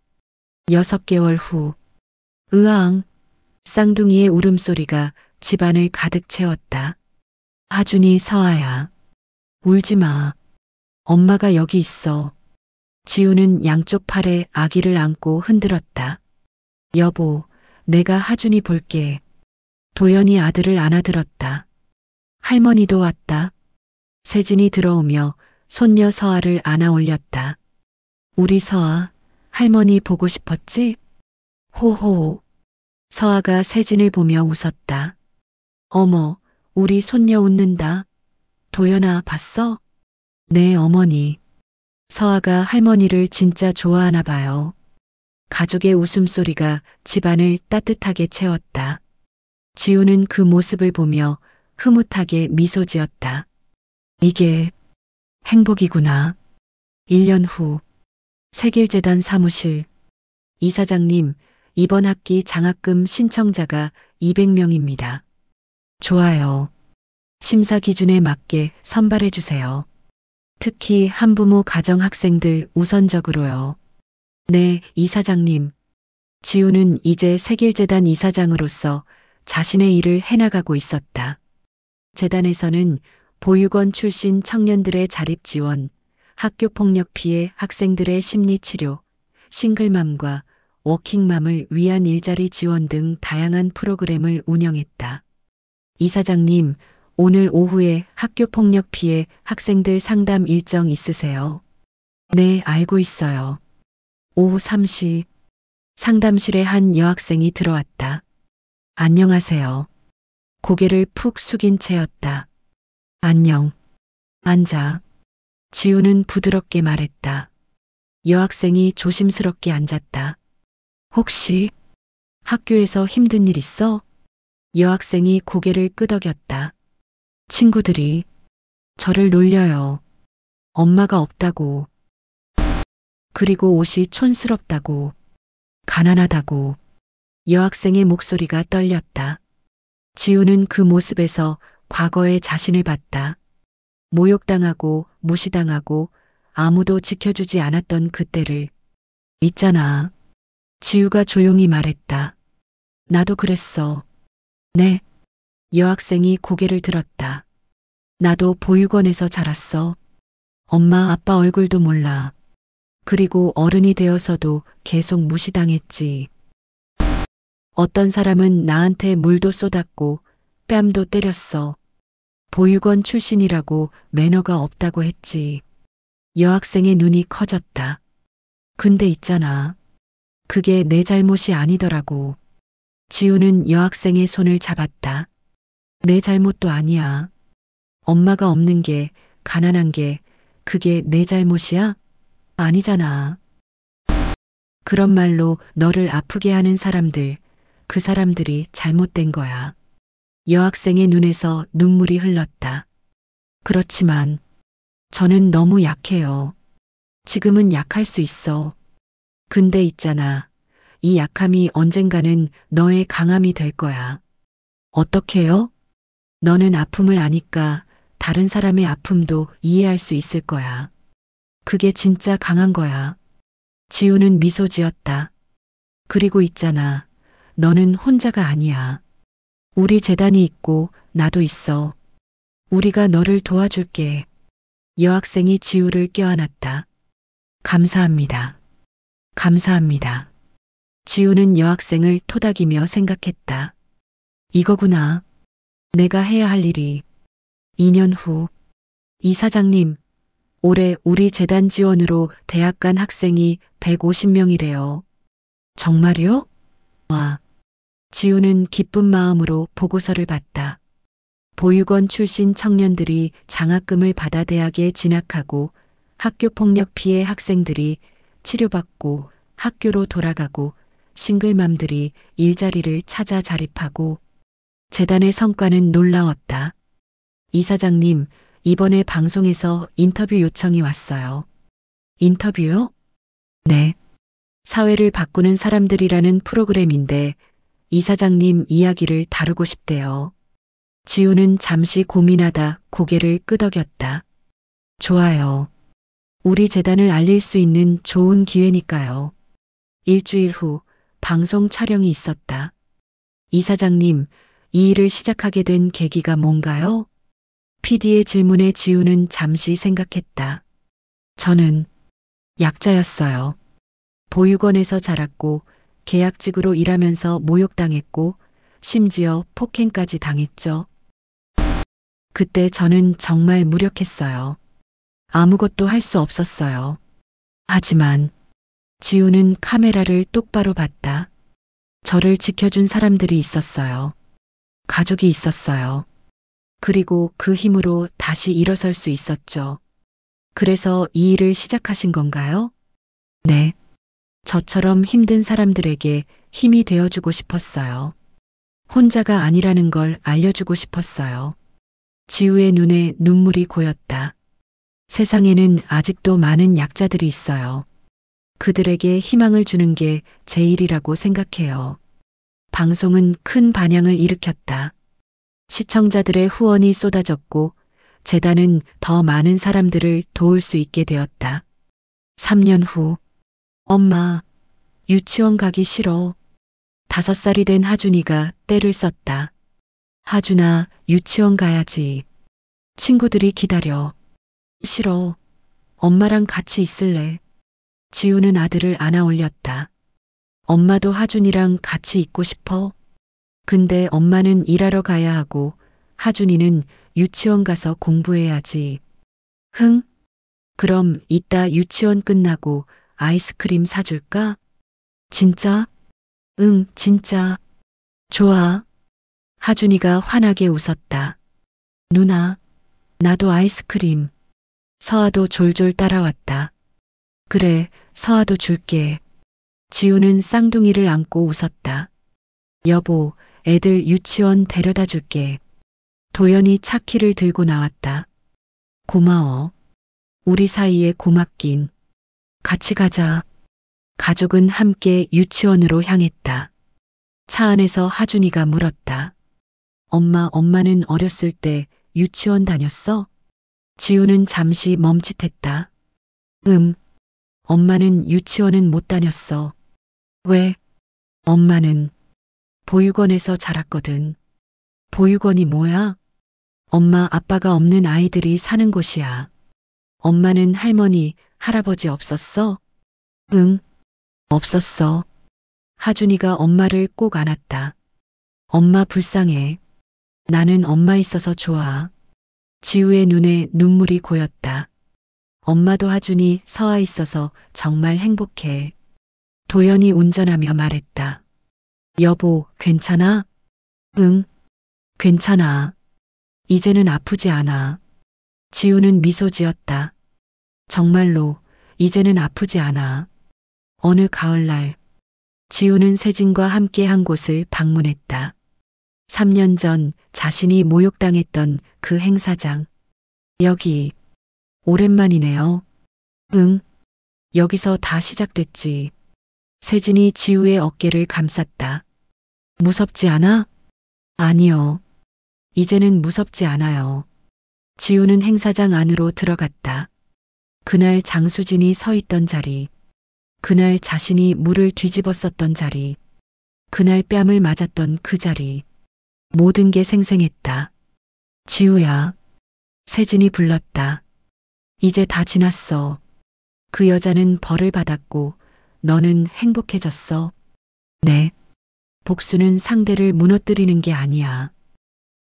6개월 후, 으앙, 쌍둥이의 울음소리가 집안을 가득 채웠다. 하준이, 서아야. 울지 마. 엄마가 여기 있어. 지우는 양쪽 팔에 아기를 안고 흔들었다. 여보, 내가 하준이 볼게. 도연이 아들을 안아들었다. 할머니도 왔다. 세진이 들어오며 손녀 서아를 안아 올렸다. 우리 서아, 할머니 보고 싶었지? 호호. 서아가 세진을 보며 웃었다. 어머, 우리 손녀 웃는다. 도연아, 봤어? 네, 어머니. 서아가 할머니를 진짜 좋아하나 봐요. 가족의 웃음소리가 집안을 따뜻하게 채웠다. 지우는 그 모습을 보며 흐뭇하게 미소 지었다. 이게 행복이구나. 1년 후 세길재단 사무실. 이사장님, 이번 학기 장학금 신청자가 200명입니다. 좋아요. 심사 기준에 맞게 선발해 주세요. 특히 한부모 가정 학생들 우선적으로요. 네, 이사장님. 지우는 이제 세길재단 이사장으로서 자신의 일을 해나가고 있었다. 재단에서는 보육원 출신 청년들의 자립 지원, 학교 폭력 피해 학생들의 심리 치료, 싱글맘과 워킹맘을 위한 일자리 지원 등 다양한 프로그램을 운영했다. 이사장님, 오늘 오후에 학교 폭력 피해 학생들 상담 일정 있으세요? 네, 알고 있어요. 오후 3시 상담실에 한 여학생이 들어왔다. 안녕하세요. 고개를 푹 숙인 채였다. 안녕. 앉아. 지우는 부드럽게 말했다. 여학생이 조심스럽게 앉았다. 혹시 학교에서 힘든 일 있어? 여학생이 고개를 끄덕였다. 친구들이 저를 놀려요. 엄마가 없다고. 그리고 옷이 촌스럽다고. 가난하다고. 여학생의 목소리가 떨렸다. 지우는 그 모습에서 과거의 자신을 봤다. 모욕당하고 무시당하고 아무도 지켜주지 않았던 그때를. 있잖아. 지우가 조용히 말했다. 나도 그랬어. 네. 여학생이 고개를 들었다. 나도 보육원에서 자랐어. 엄마 아빠 얼굴도 몰라. 그리고 어른이 되어서도 계속 무시당했지. 어떤 사람은 나한테 물도 쏟았고 뺨도 때렸어. 보육원 출신이라고 매너가 없다고 했지. 여학생의 눈이 커졌다. 근데 있잖아. 그게 내 잘못이 아니더라고. 지우는 여학생의 손을 잡았다. 내 잘못도 아니야. 엄마가 없는 게, 가난한 게, 그게 내 잘못이야? 아니잖아. 그런 말로 너를 아프게 하는 사람들, 그 사람들이 잘못된 거야. 여학생의 눈에서 눈물이 흘렀다. 그렇지만 저는 너무 약해요. 지금은 약할 수 있어. 근데 있잖아. 이 약함이 언젠가는 너의 강함이 될 거야. 어떻게요? 너는 아픔을 아니까 다른 사람의 아픔도 이해할 수 있을 거야. 그게 진짜 강한 거야. 지우는 미소 지었다. 그리고 있잖아. 너는 혼자가 아니야. 우리 재단이 있고 나도 있어. 우리가 너를 도와줄게. 여학생이 지우를 껴안았다. 감사합니다. 감사합니다. 지우는 여학생을 토닥이며 생각했다. 이거구나. 내가 해야 할 일이. 2년 후. 이사장님, 올해 우리 재단 지원으로 대학 간 학생이 150명이래요. 정말요? 와. 지우는 기쁜 마음으로 보고서를 받다. 보육원 출신 청년들이 장학금을 받아 대학에 진학하고 학교 폭력 피해 학생들이 치료받고 학교로 돌아가고 싱글맘들이 일자리를 찾아 자립하고 재단의 성과는 놀라웠다. 이사장님, 이번에 방송에서 인터뷰 요청이 왔어요. 인터뷰요? 네. 사회를 바꾸는 사람들이라는 프로그램인데 이사장님 이야기를 다루고 싶대요. 지우는 잠시 고민하다 고개를 끄덕였다. 좋아요. 우리 재단을 알릴 수 있는 좋은 기회니까요. 일주일 후 방송 촬영이 있었다. 이사장님, 이 일을 시작하게 된 계기가 뭔가요? PD의 질문에 지우는 잠시 생각했다. 저는 약자였어요. 보육원에서 자랐고 계약직으로 일하면서 모욕당했고 심지어 폭행까지 당했죠. 그때 저는 정말 무력했어요. 아무것도 할 수 없었어요. 하지만 지우는 카메라를 똑바로 봤다. 저를 지켜준 사람들이 있었어요. 가족이 있었어요. 그리고 그 힘으로 다시 일어설 수 있었죠. 그래서 이 일을 시작하신 건가요? 네. 저처럼 힘든 사람들에게 힘이 되어주고 싶었어요. 혼자가 아니라는 걸 알려주고 싶었어요. 지우의 눈에 눈물이 고였다. 세상에는 아직도 많은 약자들이 있어요. 그들에게 희망을 주는 게 제 일이라고 생각해요. 방송은 큰 반향을 일으켰다. 시청자들의 후원이 쏟아졌고 재단은 더 많은 사람들을 도울 수 있게 되었다. 3년 후, 엄마, 유치원 가기 싫어. 5살이 된 하준이가 떼를 썼다. 하준아, 유치원 가야지. 친구들이 기다려. 싫어. 엄마랑 같이 있을래. 지우는 아들을 안아 올렸다. 엄마도 하준이랑 같이 있고 싶어. 근데 엄마는 일하러 가야 하고 하준이는 유치원 가서 공부해야지. 흥? 그럼 이따 유치원 끝나고 아이스크림 사줄까? 진짜? 응, 진짜. 좋아. 하준이가 환하게 웃었다. 누나, 나도 아이스크림. 서아도 졸졸 따라왔다. 그래, 서아도 줄게. 지우는 쌍둥이를 안고 웃었다. 여보, 애들 유치원 데려다 줄게. 도연이 차키를 들고 나왔다. 고마워. 우리 사이에 고맙긴. 같이 가자. 가족은 함께 유치원으로 향했다. 차 안에서 하준이가 물었다. 엄마는 어렸을 때 유치원 다녔어? 지우는 잠시 멈칫했다. 엄마는 유치원은 못 다녔어. 왜? 엄마는 보육원에서 자랐거든. 보육원이 뭐야? 엄마 아빠가 없는 아이들이 사는 곳이야. 엄마는 할머니, 할아버지 없었어? 응, 없었어. 하준이가 엄마를 꼭 안았다. 엄마 불쌍해. 나는 엄마 있어서 좋아. 지우의 눈에 눈물이 고였다. 엄마도 하준이 서아 있어서 정말 행복해. 도연이 운전하며 말했다. 여보, 괜찮아? 응, 괜찮아. 이제는 아프지 않아. 지우는 미소 지었다. 정말로, 이제는 아프지 않아. 어느 가을날, 지우는 세진과 함께 한 곳을 방문했다. 3년 전 자신이 모욕당했던 그 행사장. 여기, 오랜만이네요. 응, 여기서 다 시작됐지. 세진이 지우의 어깨를 감쌌다. 무섭지 않아? 아니요. 이제는 무섭지 않아요. 지우는 행사장 안으로 들어갔다. 그날 장수진이 서 있던 자리. 그날 자신이 물을 뒤집었었던 자리. 그날 뺨을 맞았던 그 자리. 모든 게 생생했다. 지우야. 세진이 불렀다. 이제 다 지났어. 그 여자는 벌을 받았고 너는 행복해졌어. 네. 복수는 상대를 무너뜨리는 게 아니야.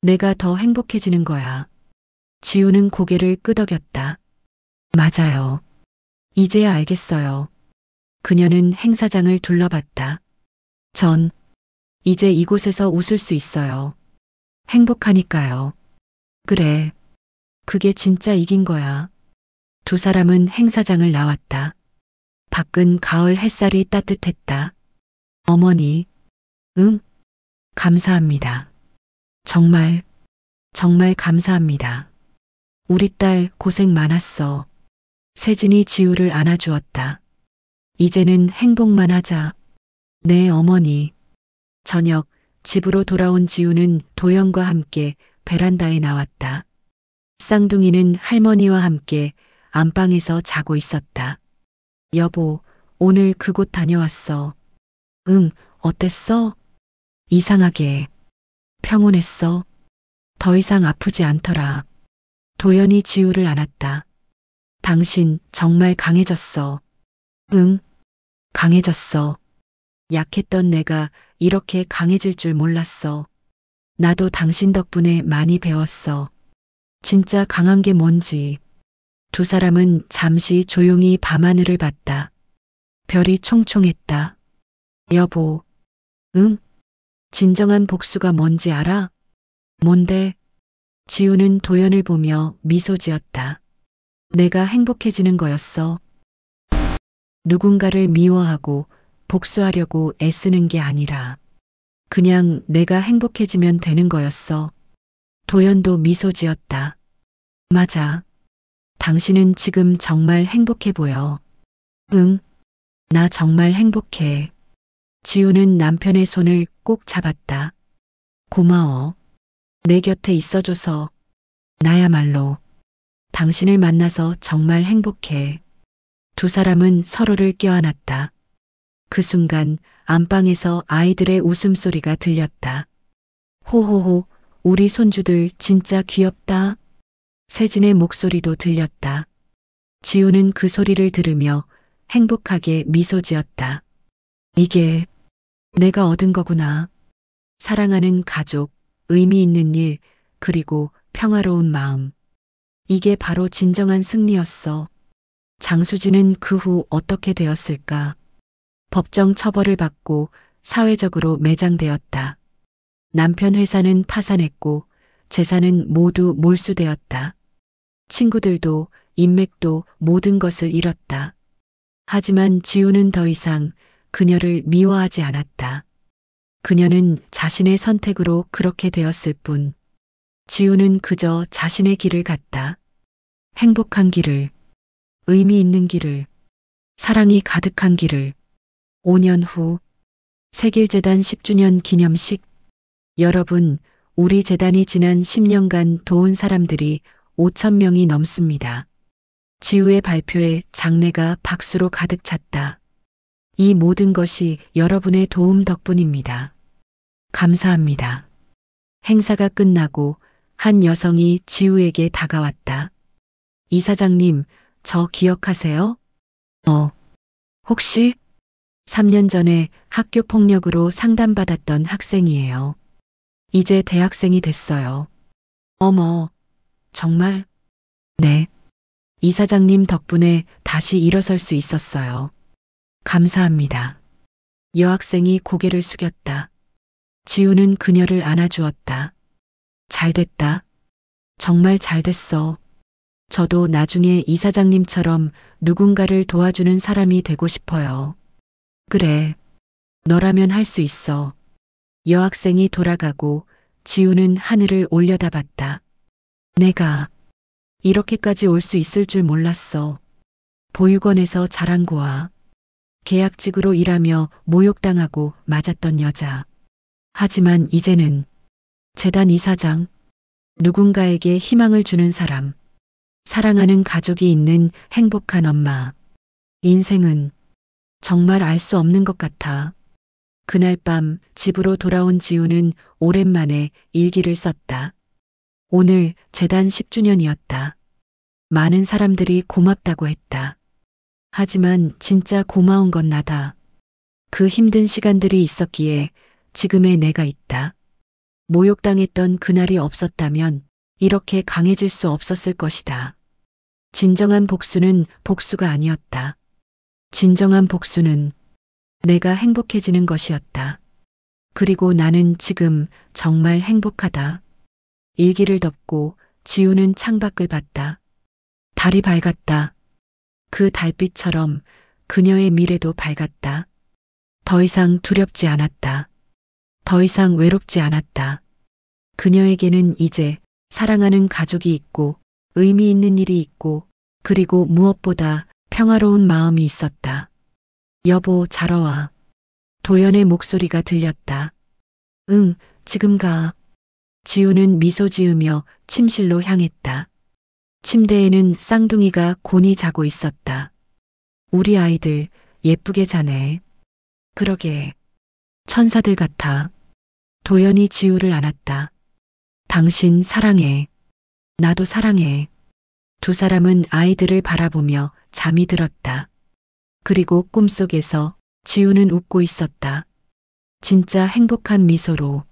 내가 더 행복해지는 거야. 지우는 고개를 끄덕였다. 맞아요. 이제야 알겠어요. 그녀는 행사장을 둘러봤다. 전 이제 이곳에서 웃을 수 있어요. 행복하니까요. 그래. 그게 진짜 이긴 거야. 두 사람은 행사장을 나왔다. 밖은 가을 햇살이 따뜻했다. 어머니, 응? 감사합니다. 정말, 정말 감사합니다. 우리 딸 고생 많았어. 세진이 지우를 안아주었다. 이제는 행복만 하자. 네, 어머니. 저녁, 집으로 돌아온 지우는 도연과 함께 베란다에 나왔다. 쌍둥이는 할머니와 함께 안방에서 자고 있었다. 여보, 오늘 그곳 다녀왔어. 응, 어땠어? 이상하게. 평온했어. 더 이상 아프지 않더라. 도연이 지우를 안았다. 당신 정말 강해졌어. 응, 강해졌어. 약했던 내가 이렇게 강해질 줄 몰랐어. 나도 당신 덕분에 많이 배웠어. 진짜 강한 게 뭔지. 두 사람은 잠시 조용히 밤하늘을 봤다. 별이 총총했다. 여보, 응? 진정한 복수가 뭔지 알아? 뭔데? 지우는 도연을 보며 미소 지었다. 내가 행복해지는 거였어. 누군가를 미워하고 복수하려고 애쓰는 게 아니라 그냥 내가 행복해지면 되는 거였어. 도연도 미소 지었다. 맞아. 당신은 지금 정말 행복해 보여. 응, 나 정말 행복해. 지우는 남편의 손을 꼭 잡았다. 고마워. 내 곁에 있어줘서. 나야말로 당신을 만나서 정말 행복해. 두 사람은 서로를 껴안았다. 그 순간 안방에서 아이들의 웃음소리가 들렸다. 호호호, 우리 손주들 진짜 귀엽다. 세진의 목소리도 들렸다. 지우는 그 소리를 들으며 행복하게 미소 지었다. 이게 내가 얻은 거구나. 사랑하는 가족, 의미 있는 일, 그리고 평화로운 마음. 이게 바로 진정한 승리였어. 장수진은 그 후 어떻게 되었을까? 법정 처벌을 받고 사회적으로 매장되었다. 남편 회사는 파산했고 재산은 모두 몰수되었다. 친구들도 인맥도 모든 것을 잃었다. 하지만 지우는 더 이상 그녀를 미워하지 않았다. 그녀는 자신의 선택으로 그렇게 되었을 뿐. 지우는 그저 자신의 길을 갔다. 행복한 길을, 의미 있는 길을, 사랑이 가득한 길을. 5년 후 세길재단 10주년 기념식. 여러분, 우리 재단이 지난 10년간 도운 사람들이 5천 명이 넘습니다. 지우의 발표에 장내가 박수로 가득 찼다. 이 모든 것이 여러분의 도움 덕분입니다. 감사합니다. 행사가 끝나고 한 여성이 지우에게 다가왔다. 이사장님, 저 기억하세요? 혹시? 3년 전에 학교 폭력으로 상담받았던 학생이에요. 이제 대학생이 됐어요. 어머, 정말? 네. 이사장님 덕분에 다시 일어설 수 있었어요. 감사합니다. 여학생이 고개를 숙였다. 지우는 그녀를 안아주었다. 잘 됐다. 정말 잘 됐어. 저도 나중에 이사장님처럼 누군가를 도와주는 사람이 되고 싶어요. 그래. 너라면 할 수 있어. 여학생이 돌아가고 지우는 하늘을 올려다봤다. 내가 이렇게까지 올 수 있을 줄 몰랐어. 보육원에서 자란 고아. 계약직으로 일하며 모욕당하고 맞았던 여자. 하지만 이제는 재단 이사장, 누군가에게 희망을 주는 사람, 사랑하는 가족이 있는 행복한 엄마. 인생은 정말 알 수 없는 것 같아. 그날 밤 집으로 돌아온 지우는 오랜만에 일기를 썼다. 오늘 재단 10주년이었다. 많은 사람들이 고맙다고 했다. 하지만 진짜 고마운 건 나다. 그 힘든 시간들이 있었기에 지금의 내가 있다. 모욕당했던 그날이 없었다면 이렇게 강해질 수 없었을 것이다. 진정한 복수는 복수가 아니었다. 진정한 복수는 내가 행복해지는 것이었다. 그리고 나는 지금 정말 행복하다. 일기를 덮고 지우는 창밖을 봤다. 달이 밝았다. 그 달빛처럼 그녀의 미래도 밝았다. 더 이상 두렵지 않았다. 더 이상 외롭지 않았다. 그녀에게는 이제 사랑하는 가족이 있고 의미 있는 일이 있고 그리고 무엇보다 평화로운 마음이 있었다. 여보, 자러 와. 도연의 목소리가 들렸다. 응, 지금 가. 지우는 미소 지으며 침실로 향했다. 침대에는 쌍둥이가 곤히 자고 있었다. 우리 아이들 예쁘게 자네. 그러게. 천사들 같아. 도연이 지우를 안았다. 당신 사랑해. 나도 사랑해. 두 사람은 아이들을 바라보며 잠이 들었다. 그리고 꿈속에서 지우는 웃고 있었다. 진짜 행복한 미소로.